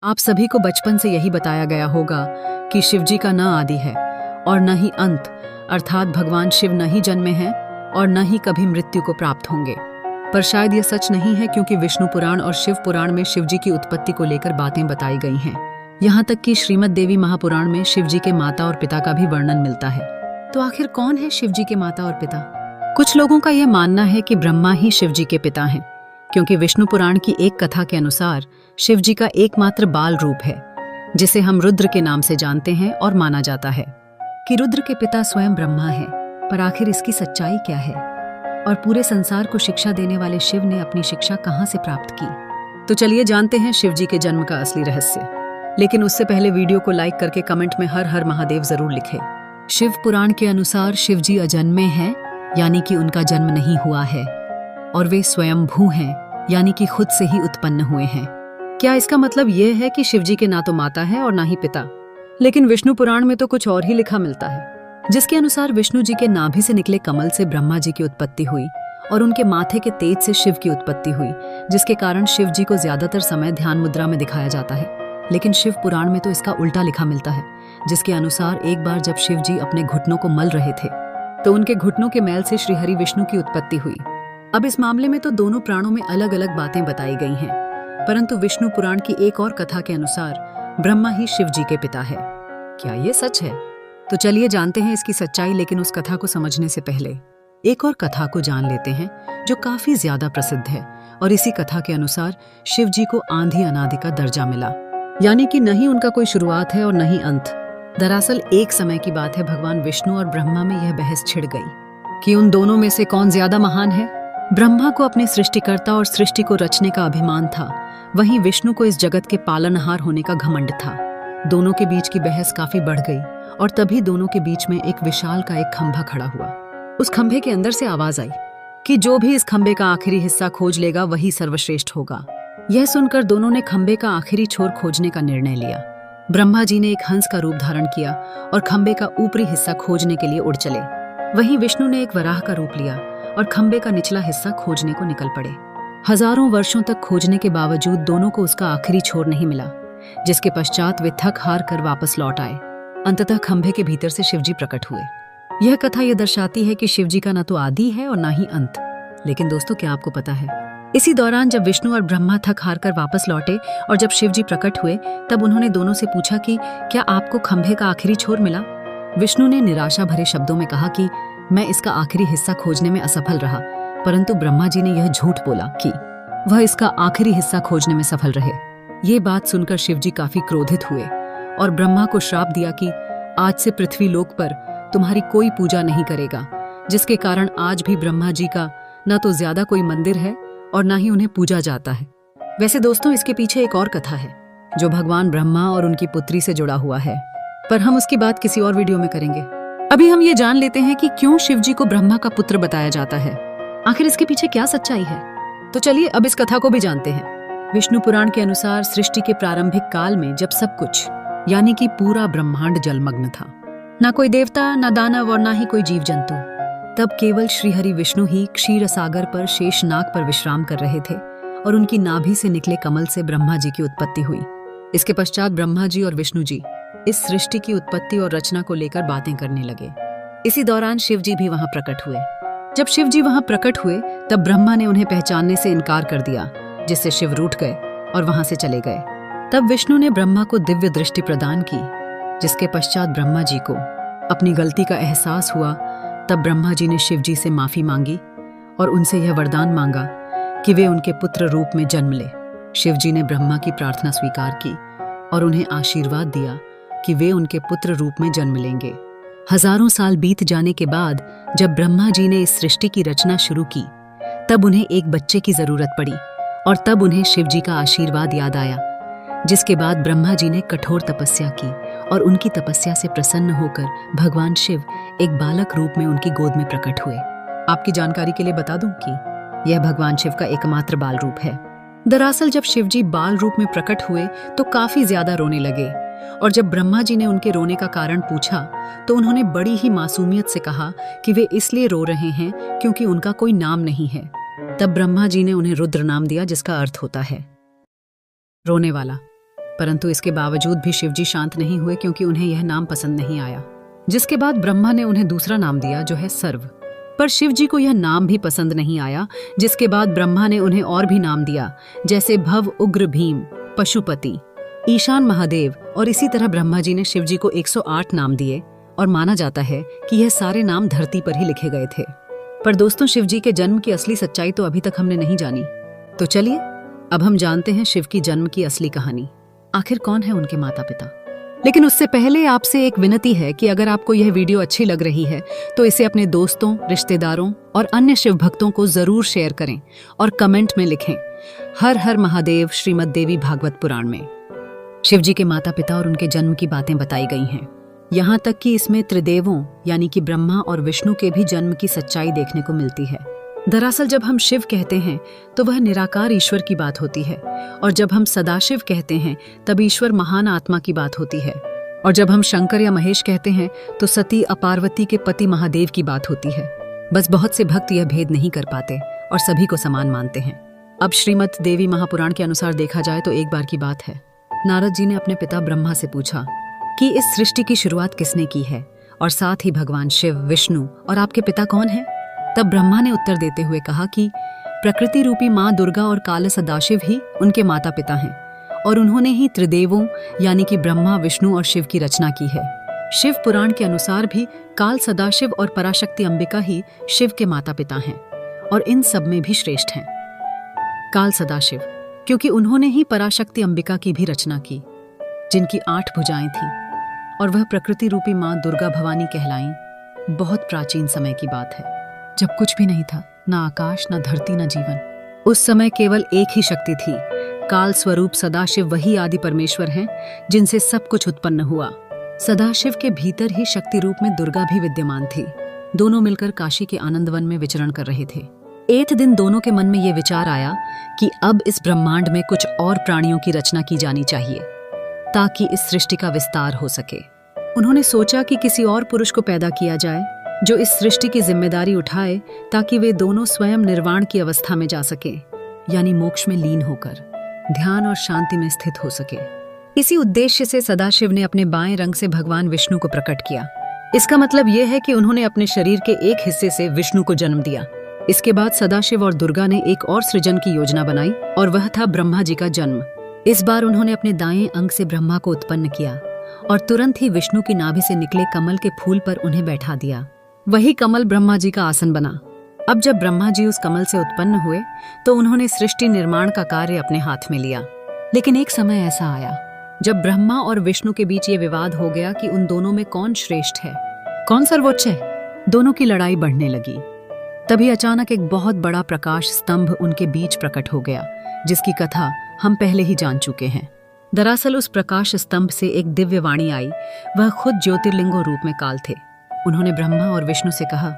आप सभी को बचपन से यही बताया गया होगा कि शिव जी का न आदि है और न ही अंत, अर्थात भगवान शिव न ही जन्मे हैं और न ही कभी मृत्यु को प्राप्त होंगे। पर शायद यह सच नहीं है, क्योंकि विष्णु पुराण और शिव पुराण में शिव जी की उत्पत्ति को लेकर बातें बताई गई हैं। यहाँ तक कि श्रीमद् देवी महापुराण में शिव जी के माता और पिता का भी वर्णन मिलता है। तो आखिर कौन है शिव जी के माता और पिता? कुछ लोगों का यह मानना है कि ब्रह्मा ही शिव जी के पिता हैं, क्योंकि विष्णु पुराण की एक कथा के अनुसार शिव जी का एकमात्र बाल रूप है, जिसे हम रुद्र के नाम से जानते हैं, और माना जाता है कि रुद्र के पिता स्वयं ब्रह्मा हैं। पर आखिर इसकी सच्चाई क्या है, और पूरे संसार को शिक्षा देने वाले शिव ने अपनी शिक्षा कहाँ से प्राप्त की? तो चलिए जानते हैं शिव जी के जन्म का असली रहस्य। लेकिन उससे पहले वीडियो को लाइक करके कमेंट में हर हर महादेव जरूर लिखें। शिव पुराण के अनुसार शिव जी अजन्मे हैं, यानी कि उनका जन्म नहीं हुआ है, और वे स्वयंभू हैं, यानी कि खुद से ही उत्पन्न हुए हैं। क्या इसका मतलब यह है कि शिव जी के ना तो माता है और ना ही पिता? लेकिन विष्णु पुराण में तो कुछ और ही लिखा मिलता है, जिसके अनुसार विष्णु जी के नाभि से निकले कमल से ब्रह्मा जी की उत्पत्ति हुई और उनके माथे के तेज से शिव की उत्पत्ति हुई, जिसके कारण शिव जी को ज्यादातर समय ध्यान मुद्रा में दिखाया जाता है। लेकिन शिव पुराण में तो इसका उल्टा लिखा मिलता है, जिसके अनुसार एक बार जब शिव जी अपने घुटनों को मल रहे थे तो उनके घुटनों के मैल से श्रीहरि विष्णु की उत्पत्ति हुई। अब इस मामले में तो दोनों पुराणों में अलग अलग बातें बताई गई हैं, परंतु विष्णु पुराण की एक और कथा के अनुसार ब्रह्मा ही शिव जी के पिता है। क्या ये सच है? तो चलिए जानते हैं इसकी सच्चाई। लेकिन उस कथा को समझने से पहले एक और कथा को जान लेते हैं, जो काफी ज्यादा प्रसिद्ध है। और इसी कथा के अनुसार शिव जी को आंधी अनादि का दर्जा मिला, यानी कि न ही उनका कोई शुरुआत है और न ही अंत। दरअसल एक समय की बात है, भगवान विष्णु और ब्रह्मा में यह बहस छिड़ गई कि उन दोनों में से कौन ज्यादा महान है। ब्रह्मा को अपने सृष्टिकर्ता और सृष्टि को रचने का अभिमान था, वहीं विष्णु को इस जगत के पालनहार होने का घमंड था। दोनों के बीच की बहस काफी बढ़ गई और तभी दोनों के बीच में एक विशाल का एक खंभा खड़ा हुआ। उस खंभे के अंदर से आवाज आई कि जो भी इस खंभे का आखिरी हिस्सा खोज लेगा वही सर्वश्रेष्ठ होगा। यह सुनकर दोनों ने खंभे का आखिरी छोर खोजने का निर्णय लिया। ब्रह्मा जी ने एक हंस का रूप धारण किया और खंभे का ऊपरी हिस्सा खोजने के लिए उड़ चले। वहीं विष्णु ने एक वराह का रूप लिया और खंभे का निचला हिस्सा खोजने को निकल पड़े। हजारों वर्षों तक खोजने के बावजूद दोनों को उसका आखिरी छोर नहीं मिला, जिसके पश्चात वे थक हार कर वापस लौट आए। अंततः खंभे के भीतर से शिवजी प्रकट हुए। यह कथा यह दर्शाती है कि शिवजी का न तो आदि है और न ही अंत। लेकिन दोस्तों, क्या आपको पता है, इसी दौरान जब विष्णु और ब्रह्मा थक हार कर वापस लौटे और जब शिवजी प्रकट हुए, तब उन्होंने दोनों से पूछा कि क्या आपको खंभे का आखिरी छोर मिला? विष्णु ने निराशा भरे शब्दों में कहा कि मैं इसका आखिरी हिस्सा खोजने में असफल रहा, परंतु ब्रह्मा जी ने यह झूठ बोला कि वह इसका आखिरी हिस्सा खोजने में सफल रहे। ये बात सुनकर शिवजी काफी क्रोधित हुए और ब्रह्मा को श्राप दिया कि आज से पृथ्वी लोक पर तुम्हारी कोई पूजा नहीं करेगा, जिसके कारण आज भी ब्रह्मा जी का न तो ज्यादा कोई मंदिर है और न ही उन्हें पूजा जाता है। वैसे दोस्तों, इसके पीछे एक और कथा है जो भगवान ब्रह्मा और उनकी पुत्री से जुड़ा हुआ है, पर हम उसकी बात किसी और वीडियो में करेंगे। अभी हम ये जान लेते हैं कि क्यों शिवजी को ब्रह्मा का पुत्र बताया जाता है। आखिर इसके पीछे क्या सच्चाई है? तो चलिए अब इस कथा को भी जानते हैं। विष्णु पुराण के अनुसार सृष्टि के प्रारंभिक काल में जब सब कुछ, यानी कि पूरा ब्रह्मांड जलमग्न था, ना कोई देवता, ना दानव और ना ही कोई जीव जंतु, तब केवल श्रीहरि विष्णु ही क्षीर सागर पर शेषनाग पर विश्राम कर रहे थे और उनकी नाभि से निकले कमल से ब्रह्मा जी की उत्पत्ति हुई। इसके पश्चात ब्रह्मा जी और विष्णु जी इस सृष्टि की उत्पत्ति और रचना को लेकर बातें करने लगे। इसी दौरान शिव जी भी वहां प्रकट हुए। जब शिव जी वहां प्रकट हुए तब ब्रह्मा ने उन्हें पहचानने से इनकार कर दिया, जिससे शिव रूठ गए और वहां से चले गए। तब विष्णु ने ब्रह्मा को दिव्य दृष्टि प्रदान की, जिसके पश्चात ब्रह्मा जी को अपनी गलती का एहसास हुआ। तब ब्रह्मा जी ने शिव जी से माफी मांगी और उनसे यह वरदान मांगा कि वे उनके पुत्र रूप में जन्म ले। शिव जी ने ब्रह्मा की प्रार्थना स्वीकार की और उन्हें आशीर्वाद दिया कि वे उनके पुत्र रूप में जन्म लेंगे। हजारों साल बीत जाने के बाद जब ब्रह्मा जी ने इस सृष्टि की रचना शुरू की, तब उन्हें एक बच्चे की जरूरत पड़ी और तब उन्हें शिव जी का आशीर्वाद याद आया, जिसके बाद ब्रह्मा जी ने कठोर तपस्या की और उनकी तपस्या से प्रसन्न होकर भगवान शिव एक बालक रूप में उनकी गोद में प्रकट हुए। आपकी जानकारी के लिए बता दूं कि यह भगवान शिव का एकमात्र बाल रूप है। दरअसल जब शिव जी बाल रूप में प्रकट हुए तो काफी ज्यादा रोने लगे और जब ब्रह्मा जी ने उनके रोने का कारण पूछा तो उन्होंने बड़ी ही मासूमियत से कहा कि वे इसलिए रो रहे हैं क्योंकि उनका कोई नाम नहीं है। तब ब्रह्मा जी ने उन्हें रुद्र नाम दिया, जिसका अर्थ होता है रोने वाला। परंतु इसके बावजूद भी शिवजी शांत नहीं हुए, क्योंकि उन्हें यह नाम पसंद नहीं आया। जिसके बाद ब्रह्मा ने उन्हें दूसरा नाम दिया, जो है सर्व। पर शिवजी को यह नाम भी पसंद नहीं आया, जिसके बाद ब्रह्मा ने उन्हें और भी नाम दिया, जैसे भव, उग्र, भीम, पशुपति, ईशान, महादेव। और इसी तरह ब्रह्मा जी ने शिवजी को 108 नाम दिए, और माना जाता है कि यह सारे नाम धरती पर ही लिखे गए थे। पर दोस्तों, शिवजी के जन्म की असली सच्चाई तो अभी तक हमने नहीं जानी। तो चलिए अब हम जानते हैं शिव की जन्म की असली कहानी। आखिर कौन है उनके माता पिता। लेकिन उससे पहले आपसे एक विनती है कि अगर आपको यह वीडियो अच्छी लग रही है तो इसे अपने दोस्तों, रिश्तेदारों और अन्य शिव भक्तों को जरूर शेयर करें और कमेंट में लिखें हर हर महादेव श्रीमद् देवी भागवत पुराण में शिवजी के माता पिता और उनके जन्म की बातें बताई गई हैं। यहाँ तक कि इसमें त्रिदेवों यानी कि ब्रह्मा और विष्णु के भी जन्म की सच्चाई देखने को मिलती है। दरअसल जब हम शिव कहते हैं तो वह निराकार ईश्वर की बात होती है, और जब हम सदाशिव कहते हैं तब ईश्वर महान आत्मा की बात होती है, और जब हम शंकर या महेश कहते हैं तो सती अपार्वती के पति महादेव की बात होती है। बस बहुत से भक्त यह भेद नहीं कर पाते और सभी को समान मानते हैं। अब श्रीमद् देवी महापुराण के अनुसार देखा जाए तो एक बार की बात है, नारद जी ने अपने पिता ब्रह्मा से पूछा कि इस सृष्टि की शुरुआत किसने की है, और साथ ही भगवान शिव, विष्णु और आपके पिता कौन हैं? तब ब्रह्मा ने उत्तर देते हुए कहा कि प्रकृति रूपी माँ दुर्गा और काल सदाशिव ही उनके माता पिता हैं, और उन्होंने ही त्रिदेवों यानी कि ब्रह्मा, विष्णु और शिव की रचना की है। शिव पुराण के अनुसार भी काल सदाशिव और पराशक्ति अंबिका ही शिव के माता पिता हैं, और इन सब में भी श्रेष्ठ हैं काल सदाशिव, क्योंकि उन्होंने ही पराशक्ति अंबिका की भी रचना की, जिनकी 8 भुजाएं थीं, और वह प्रकृति रूपी माँ दुर्गा भवानी कहलाईं। बहुत प्राचीन समय की बात है, जब कुछ भी नहीं था, ना आकाश, ना धरती, ना जीवन। उस समय केवल एक ही शक्ति थी, काल स्वरूप सदाशिव। वही आदि परमेश्वर हैं जिनसे सब कुछ उत्पन्न हुआ। सदाशिव के भीतर ही शक्ति रूप में दुर्गा भी विद्यमान थी। दोनों मिलकर काशी के आनंदवन में विचरण कर रहे थे। एक दिन दोनों के मन में ये विचार आया कि अब इस ब्रह्मांड में कुछ और प्राणियों की रचना की जानी चाहिए, ताकि इस सृष्टि का विस्तार हो सके। उन्होंने सोचा कि किसी और पुरुष को पैदा किया जाए जो इस सृष्टि की जिम्मेदारी उठाए, ताकि वे दोनों स्वयं निर्वाण की अवस्था में जा सके, यानी मोक्ष में लीन होकर ध्यान और शांति में स्थित हो सके। इसी उद्देश्य से सदाशिव ने अपने बाएं रंग से भगवान विष्णु को प्रकट किया। इसका मतलब यह है कि उन्होंने अपने शरीर के एक हिस्से से विष्णु को जन्म दिया। इसके बाद सदाशिव और दुर्गा ने एक और सृजन की योजना बनाई, और वह था ब्रह्मा जी का जन्म। इस बार उन्होंने अपने दाएं अंग से ब्रह्मा को उत्पन्न किया, और तुरंत ही विष्णु की नाभि से निकले कमल के फूल पर उन्हें बैठा दिया। वही कमल ब्रह्मा जी का आसन बना। अब जब ब्रह्मा जी उस कमल से उत्पन्न हुए तो उन्होंने सृष्टि निर्माण का कार्य अपने हाथ में लिया। लेकिन एक समय ऐसा आया जब ब्रह्मा और विष्णु के बीच ये विवाद हो गया कि उन दोनों में कौन श्रेष्ठ है, कौन सर्वोच्च है। दोनों की लड़ाई बढ़ने लगी। तभी अचानक एक बहुत बड़ा प्रकाश स्तंभ उनके बीच प्रकट हो गया, जिसकी कथा हम पहले ही जान चुके हैं। दरअसल उस प्रकाश स्तंभ से एक दिव्य वाणी आई। वह खुद ज्योतिर्लिंगों रूप में काल थे। उन्होंने ब्रह्मा और विष्णु से कहा,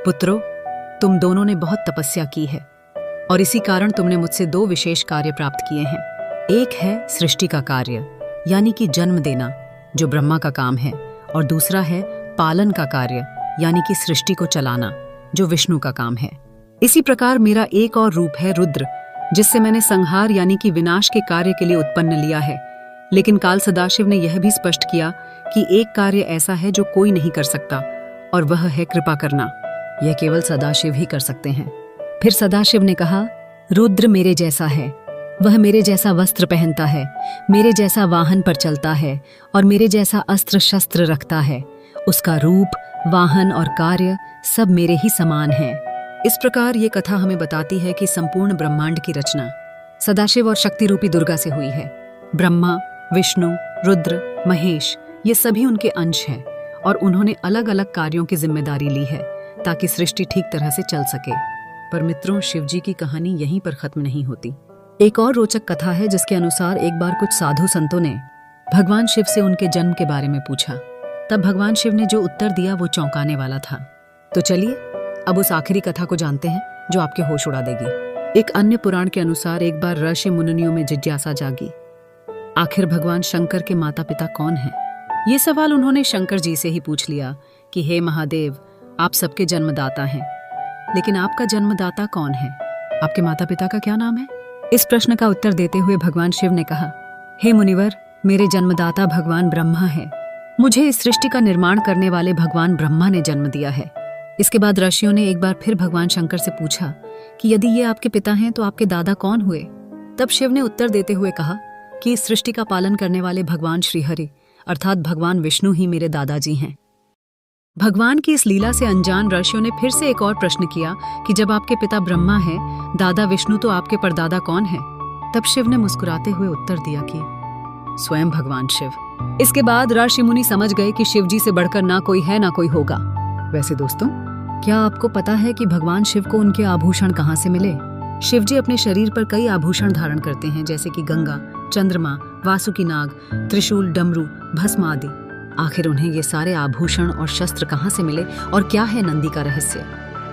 पुत्रों, तुम दोनों ने बहुत तपस्या की है, और इसी कारण तुमने मुझसे 2 विशेष कार्य प्राप्त किए हैं। एक है सृष्टि का कार्य, यानी कि जन्म देना, जो ब्रह्मा का काम है, और दूसरा है पालन का कार्य, यानी कि सृष्टि को चलाना, जो विष्णु का काम है। इसी प्रकार मेरा एक और रूप है रुद्र, जिससे मैंने संहार यानी कि विनाश के कार्य के लिए उत्पन्न लिया है। लेकिन काल सदाशिव ने यह भी स्पष्ट किया कि एक कार्य ऐसा है जो कोई नहीं कर सकता, और वह है कृपा करना। यह केवल सदाशिव ही कर सकते हैं। फिर सदाशिव ने कहा, रुद्र मेरे जैसा है, वह मेरे जैसा वस्त्र पहनता है, मेरे जैसा वाहन पर चलता है, और मेरे जैसा अस्त्र शस्त्र रखता है। उसका रूप, वाहन और कार्य सब मेरे ही समान हैं। इस प्रकार ये कथा हमें बताती है कि संपूर्ण ब्रह्मांड की रचना सदाशिव और शक्ति रूपी दुर्गा से हुई है। ब्रह्मा, विष्णु, रुद्र, महेश ये सभी उनके अंश हैं, और उन्होंने अलग अलग कार्यों की जिम्मेदारी ली है ताकि सृष्टि ठीक तरह से चल सके। पर मित्रों, शिवजी की कहानी यहीं पर खत्म नहीं होती। एक और रोचक कथा है, जिसके अनुसार एक बार कुछ साधु संतों ने भगवान शिव से उनके जन्म के बारे में पूछा। तब भगवान शिव ने जो उत्तर दिया वो चौंकाने वाला था। तो चलिए अब उस आखिरी कथा को जानते हैं जो आपके होश उड़ा देगी। एक अन्य पुराण के अनुसार एक बार ऋषि मुनियों में जिज्ञासा जागी, आखिर भगवान शंकर के माता पिता कौन हैं? ये सवाल उन्होंने शंकर जी से ही पूछ लिया कि हे महादेव, आप सबके जन्मदाता हैं, लेकिन आपका जन्मदाता कौन है? आपके माता पिता का क्या नाम है? इस प्रश्न का उत्तर देते हुए भगवान शिव ने कहा, हे मुनिवर, मेरे जन्मदाता भगवान ब्रह्मा है। मुझे इस सृष्टि का निर्माण करने वाले भगवान ब्रह्मा ने जन्म दिया है। इसके बाद ऋषियों ने एक बार फिर भगवान शंकर से पूछा कि यदि ये आपके पिता हैं तो आपके दादा कौन हुए? तब शिव ने उत्तर देते हुए कहा कि इस सृष्टि का पालन करने वाले भगवान श्रीहरि अर्थात भगवान विष्णु ही मेरे दादाजी हैं। भगवान की इस लीला से अनजान ऋषियों ने फिर से एक और प्रश्न किया कि जब आपके पिता ब्रह्मा हैं, दादा विष्णु, तो आपके परदादा कौन है? तब शिव ने मुस्कुराते हुए उत्तर दिया कि स्वयं भगवान शिव। इसके बाद ऋषि मुनि समझ गए कि शिव जी से बढ़कर ना कोई है ना कोई होगा। वैसे दोस्तों, क्या आपको पता है कि भगवान शिव को उनके आभूषण कहाँ से मिले? शिव जी अपने शरीर पर कई आभूषण धारण करते हैं, जैसे कि गंगा, चंद्रमा, वासुकी नाग, त्रिशूल, डमरू, भस्म आदि। आखिर उन्हें ये सारे आभूषण और शस्त्र कहाँ से मिले और क्या है नंदी का रहस्य,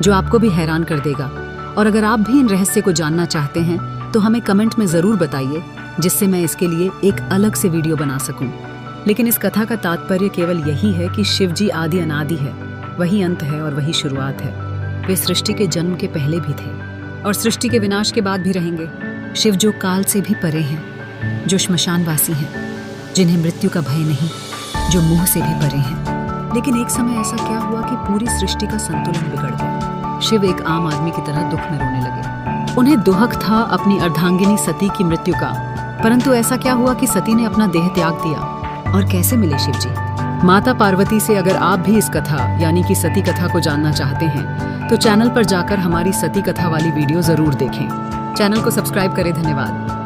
जो आपको भी हैरान कर देगा? और अगर आप भी इन रहस्य को जानना चाहते हैं तो हमें कमेंट में जरूर बताइए, जिससे मैं इसके लिए एक अलग से वीडियो बना सकूं। लेकिन इस कथा का तात्पर्य केवल यही है कि शिव जी आदि अनादि है, वही अंत है और वही शुरुआत है। वे सृष्टि के जन्म के पहले भी थे और सृष्टि के विनाश के बाद भी रहेंगे। शिव जो काल से भी परे हैं, जो श्मशानवासी हैं, जिन्हें मृत्यु का भय नहीं, जो मुंह से भी परे हैं। लेकिन एक समय ऐसा क्या हुआ कि पूरी सृष्टि का संतुलन बिगड़ गया। शिव एक आम आदमी की तरह दुख में रोने लगे। उन्हें दुहक था अपनी अर्धांगिनी सती की मृत्यु का, परंतु ऐसा क्या हुआ कि सती ने अपना देह त्याग दिया और कैसे मिले शिव जी? माता पार्वती से अगर आप भी इस कथा यानी कि सती कथा को जानना चाहते हैं तो चैनल पर जाकर हमारी सती कथा वाली वीडियो जरूर देखें। चैनल को सब्सक्राइब करें। धन्यवाद।